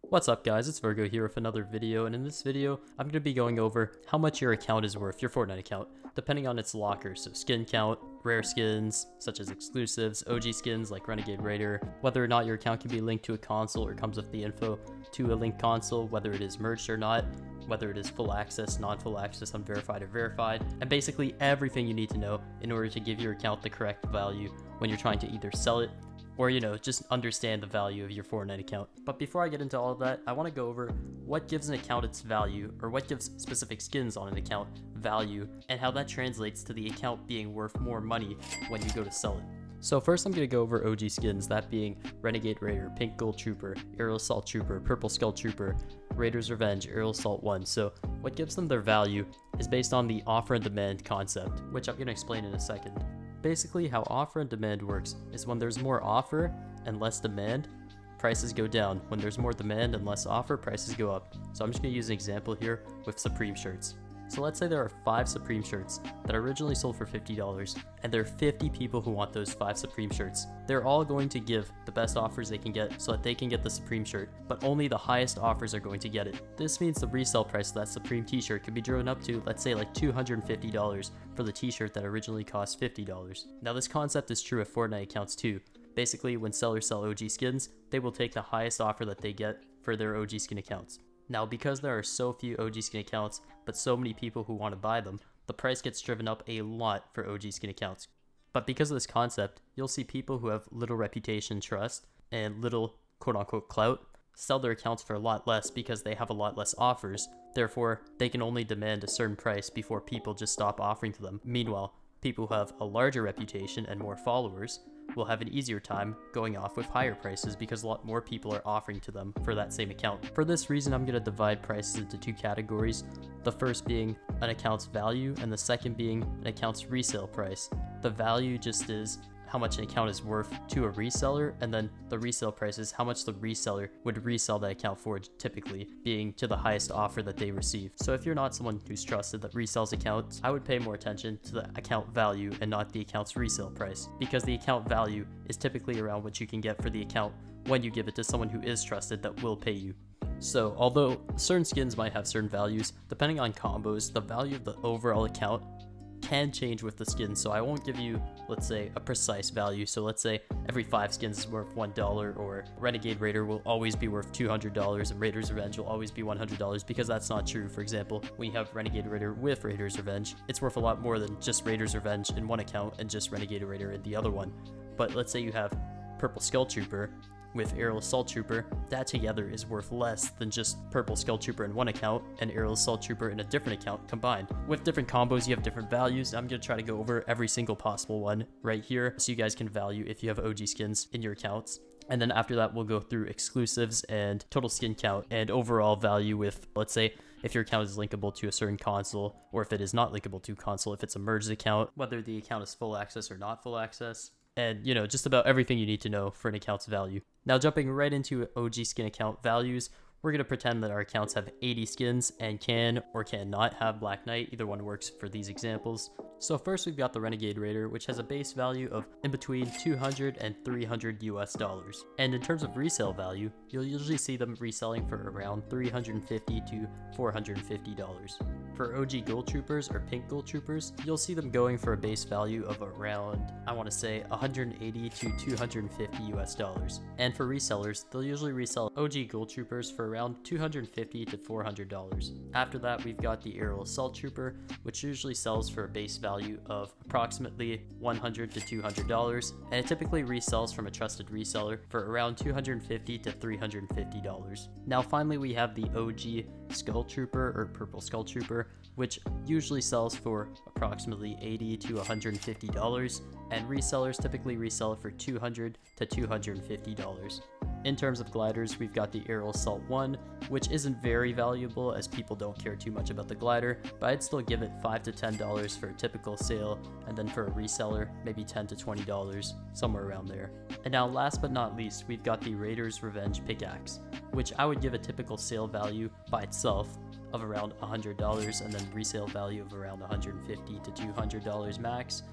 What's up guys, it's Virgo here with another video, and in this video, I'm going to be going over how much your account is worth, your Fortnite account, depending on its locker, so skin count, rare skins, such as exclusives, OG skins like Renegade Raider, whether or not your account can be linked to a console or comes with the info to a linked console, whether it is merged or not, whether it is full access, non-full access, unverified or verified, and basically everything you need to know in order to give your account the correct value when you're trying to either sell it or, just understand the value of your Fortnite account. But before I get into all of that, I want to go over what gives an account its value, or what gives specific skins on an account value, and how that translates to the account being worth more money when you go to sell it. So first I'm going to go over OG skins, that being Renegade Raider, Pink Gold Trooper, Aerial Assault Trooper, Purple Skull Trooper, Raider's Revenge, Aerial Assault 1. So what gives them their value is based on the offer and demand concept, which I'm going to explain in a second. Basically, how offer and demand works is when there's more offer and less demand, prices go down. When there's more demand and less offer, prices go up. So I'm just going to use an example here with Supreme shirts. So let's say there are 5 Supreme shirts that originally sold for $50, and there are 50 people who want those 5 Supreme shirts. They're all going to give the best offers they can get so that they can get the Supreme shirt, but only the highest offers are going to get it. This means the resale price of that Supreme t-shirt could be driven up to, let's say, like $250 for the t-shirt that originally cost $50. Now this concept is true of Fortnite accounts too. Basically, when sellers sell OG skins, they will take the highest offer that they get for their OG skin accounts. Now, because there are so few OG skin accounts, but so many people who want to buy them, the price gets driven up a lot for OG skin accounts. But because of this concept, you'll see people who have little reputation trust and little quote-unquote clout sell their accounts for a lot less because they have a lot less offers. Therefore, they can only demand a certain price before people just stop offering to them. Meanwhile, people who have a larger reputation and more followers will have an easier time going off with higher prices because a lot more people are offering to them for that same account. For this reason, I'm going to divide prices into 2 categories. The first being an account's value, and the second being an account's resale price. The value just is how much an account is worth to a reseller, and then the resale price is how much the reseller would resell that account for, typically being to the highest offer that they receive. So if you're not someone who's trusted that resells accounts, I would pay more attention to the account value and not the account's resale price, because the account value is typically around what you can get for the account when you give it to someone who is trusted that will pay you. So although certain skins might have certain values, depending on combos, the value of the overall account can change with the skin. So I won't give you, let's say, a precise value. So let's say every 5 skins is worth $1, or Renegade Raider will always be worth $200 and Raider's Revenge will always be $100, because that's not true. For example, when you have Renegade Raider with Raider's Revenge, it's worth a lot more than just Raider's Revenge in one account and just Renegade Raider in the other one. But let's say you have Purple Skull Trooper with Aerial Assault Trooper, that together is worth less than just Purple Skull Trooper in one account and Aerial Assault Trooper in a different account combined. With different combos, you have different values. I'm going to try to go over every single possible one right here so you guys can value if you have OG skins in your accounts. And then after that, we'll go through exclusives and total skin count and overall value with, let's say, if your account is linkable to a certain console, or if it is not linkable to a console, if it's a merged account, whether the account is full access or not full access, and just about everything you need to know for an account's value. Now jumping right into OG skin account values, we're going to pretend that our accounts have 80 skins and can or cannot have Black Knight. Either one works for these examples. So first we've got the Renegade Raider, which has a base value of in between $200 and $300 US. And in terms of resale value, you'll usually see them reselling for around $350 to $450. For OG Gold Troopers or Pink Gold Troopers, you'll see them going for a base value of around, I want to say, $180 to $250 US. And for resellers, they'll usually resell OG Gold Troopers for around $250 to $400. After that, we've got the Aerial Assault Trooper, which usually sells for a base value of approximately $100 to $200, and it typically resells from a trusted reseller for around $250 to $350. Now finally, we have the OG Skull Trooper or Purple Skull Trooper, which usually sells for approximately $80 to $150, and resellers typically resell it for $200 to $250. In terms of gliders, we've got the Aerial Assault 1, which isn't very valuable as people don't care too much about the glider, but I'd still give it $5 to $10 for a typical sale, and then for a reseller, maybe $10 to $20, somewhere around there. And now last but not least, we've got the Raider's Revenge Pickaxe, which I would give a typical sale value by itself of around $100, and then resale value of around $150 to $200 max,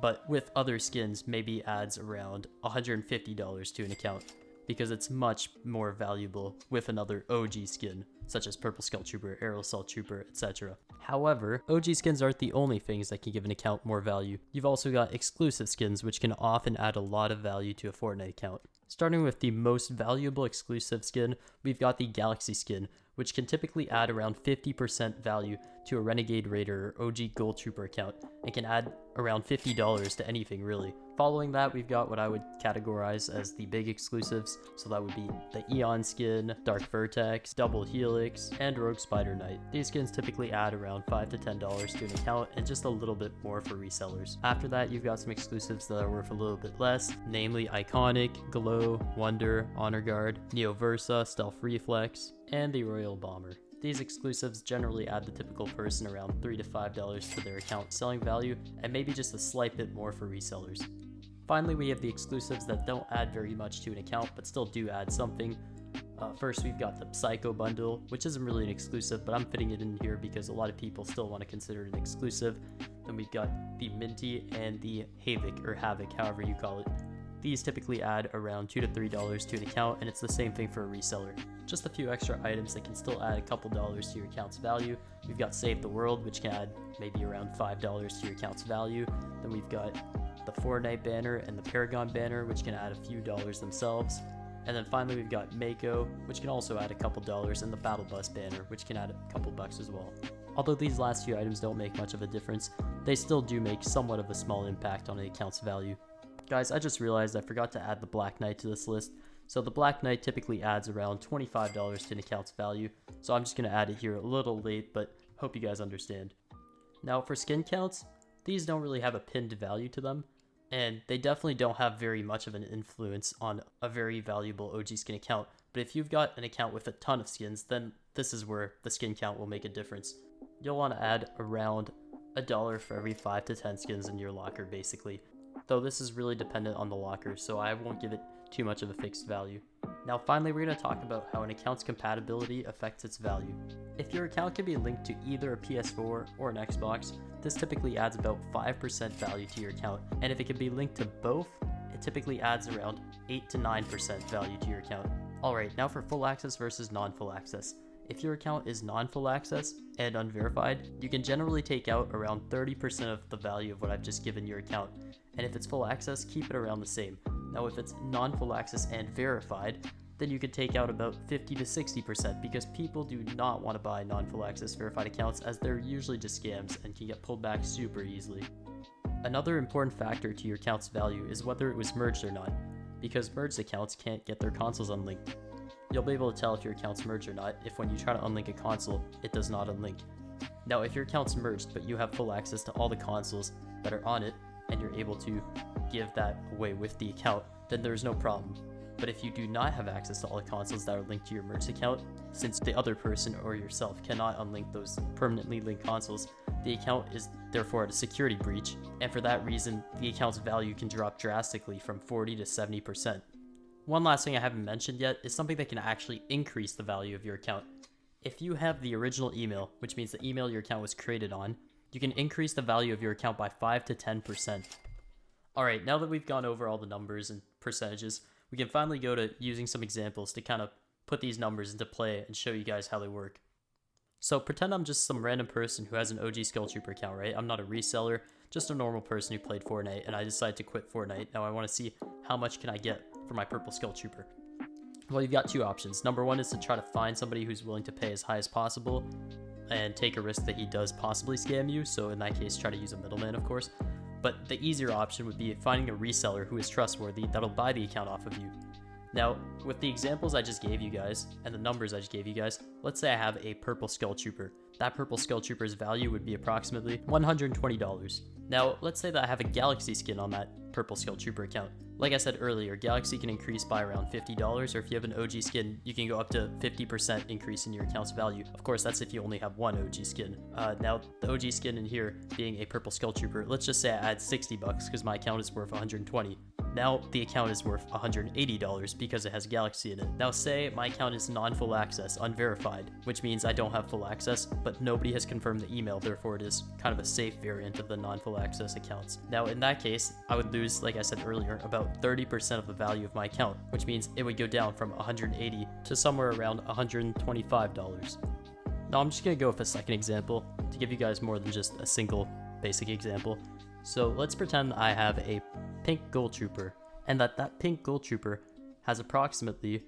but with other skins maybe adds around $150 to an account. because it's much more valuable with another OG skin, such as Purple Skull Trooper, Aerial Assault Trooper, etc. However, OG skins aren't the only things that can give an account more value. You've also got exclusive skins, which can often add a lot of value to a Fortnite account. Starting with the most valuable exclusive skin, we've got the Galaxy skin, which can typically add around 50% value to a Renegade Raider or OG Gold Trooper account, and can add around $50 to anything really. Following that, we've got what I would categorize as the big exclusives, so that would be the Eon skin, Dark Vertex, Double Helix, and Rogue Spider Knight. These skins typically add around $5 to $10 to an account, and just a little bit more for resellers. After that, you've got some exclusives that are worth a little bit less, namely Iconic, Glow, Wonder, Honor Guard, Neo Versa, Stealth Reflex, and the Royal Bomber. These exclusives generally add the typical person around $3 to $5 to their account selling value, and maybe just a slight bit more for resellers. Finally, we have the exclusives that don't add very much to an account, but still do add something. First, we've got the Psycho Bundle, which isn't really an exclusive, but I'm fitting it in here because a lot of people still want to consider it an exclusive. Then we've got the Minty and the Havoc, however you call it. These typically add around $2 to $3 to an account, and it's the same thing for a reseller. Just a few extra items that can still add a couple dollars to your account's value. We've got Save the World, which can add maybe around $5 to your account's value. Then we've got the Fortnite banner and the Paragon banner, which can add a few dollars themselves. And then finally we've got Mako, which can also add a couple dollars, and the Battle Bus banner, which can add a couple bucks as well. Although these last few items don't make much of a difference, they still do make somewhat of a small impact on an account's value. Guys, I just realized I forgot to add the Black Knight to this list. So the Black Knight typically adds around $25 to an account's value, so I'm just going to add it here a little late, but hope you guys understand. Now for skin counts, these don't really have a pinned value to them, and they definitely don't have very much of an influence on a very valuable OG skin account. But if you've got an account with a ton of skins, then this is where the skin count will make a difference. You'll want to add around $1 for every 5 to 10 skins in your locker basically. Though this is really dependent on the locker, so I won't give it too much of a fixed value. Now finally, we're going to talk about how an account's compatibility affects its value. If your account can be linked to either a PS4 or an Xbox, this typically adds about 5% value to your account, and if it can be linked to both, it typically adds around 8 to 9% value to your account. Alright, now for full access versus non-full access. If your account is non-full access and unverified, you can generally take out around 30% of the value of what I've just given your account, and if it's full access, keep it around the same. Now if it's non-full access and verified, then you could take out about 50 to 60% because people do not want to buy non-full access verified accounts, as they're usually just scams and can get pulled back super easily. Another important factor to your account's value is whether it was merged or not, because merged accounts can't get their consoles unlinked. You'll be able to tell if your account's merged or not if when you try to unlink a console, it does not unlink. Now if your account's merged but you have full access to all the consoles that are on it, and you're able to give that away with the account, then there's no problem. But if you do not have access to all the consoles that are linked to your merged account, since the other person or yourself cannot unlink those permanently linked consoles, the account is therefore at a security breach, and for that reason, the account's value can drop drastically from 40 to 70%. One last thing I haven't mentioned yet is something that can actually increase the value of your account. If you have the original email, which means the email your account was created on, you can increase the value of your account by 5 to 10%. Alright, now that we've gone over all the numbers and percentages, we can finally go to using some examples to kind of put these numbers into play and show you guys how they work. So pretend I'm just some random person who has an OG Skull Trooper account, right? I'm not a reseller, just a normal person who played Fortnite, and I decide to quit Fortnite. Now I want to see how much can I get for my Purple Skull Trooper. Well, you've got two options. Number one is to try to find somebody who's willing to pay as high as possible and take a risk that he does possibly scam you, so in that case try to use a middleman, of course. But the easier option would be finding a reseller who is trustworthy that'll buy the account off of you. Now, with the examples I just gave you guys, and the numbers I just gave you guys, let's say I have a Purple Skull Trooper. That Purple Skull Trooper's value would be approximately $120. Now, let's say that I have a Galaxy skin on that Purple Skull Trooper account. Like I said earlier, Galaxy can increase by around $50, or if you have an OG skin, you can go up to 50% increase in your account's value. Of course, that's if you only have one OG skin. Now, the OG skin in here being a Purple Skull Trooper, let's just say I add $60 because my account is worth $120. Now the account is worth $180 because it has Galaxy in it. Now say my account is non-full access, unverified, which means I don't have full access, but nobody has confirmed the email, therefore it is kind of a safe variant of the non-full access accounts. Now in that case, I would lose, like I said earlier, about 30% of the value of my account, which means it would go down from $180 to somewhere around $125. Now I'm just gonna go with a second example to give you guys more than just a single basic example. So let's pretend I have a pink gold trooper, and that pink gold trooper has approximately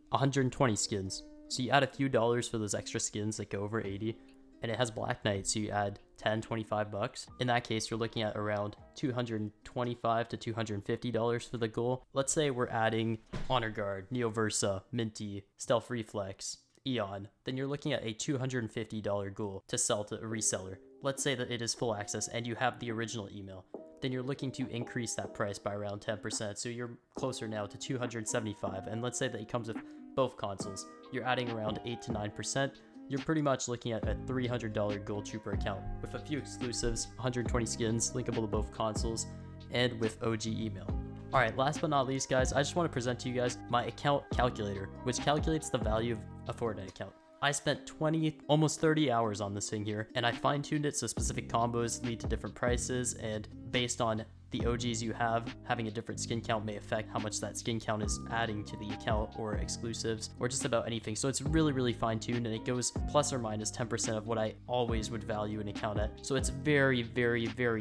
120 skins. So you add a few dollars for those extra skins that go over 80, and it has Black Knight, so you add 10, 25 bucks. In that case, you're looking at around $225 to $250 for the goal. Let's say we're adding Honor Guard, Neo Versa, Minty, Stealth Reflex, Eon, then you're looking at a $250 goal to sell to a reseller. Let's say that it is full access and you have the original email. Then you're looking to increase that price by around 10%, so you're closer now to $275, and let's say that it comes with both consoles. You're adding around 8 to 9%. You're pretty much looking at a $300 Gold Trooper account with a few exclusives, 120 skins, linkable to both consoles, and with OG email. Alright, last but not least guys, I just want to present to you guys my account calculator, which calculates the value of a Fortnite account. I spent 20, almost 30 hours on this thing here, and I fine-tuned it so specific combos lead to different prices, and based on the OGs you have, having a different skin count may affect how much that skin count is adding to the account, or exclusives, or just about anything. So it's really fine-tuned, and it goes plus or minus 10% of what I always would value an account at. So it's very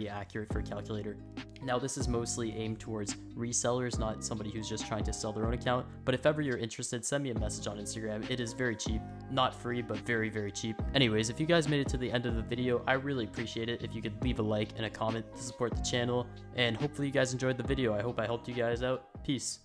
accurate for a calculator. Now this is mostly aimed towards resellers, not somebody who's just trying to sell their own account, but if ever you're interested, send me a message on Instagram. It is very cheap, not free, but very cheap. Anyways, if you guys made it to the end of the video, I really appreciate it if you could leave a like and a comment to support the channel, and hopefully you guys enjoyed the video. I hope I helped you guys out. Peace.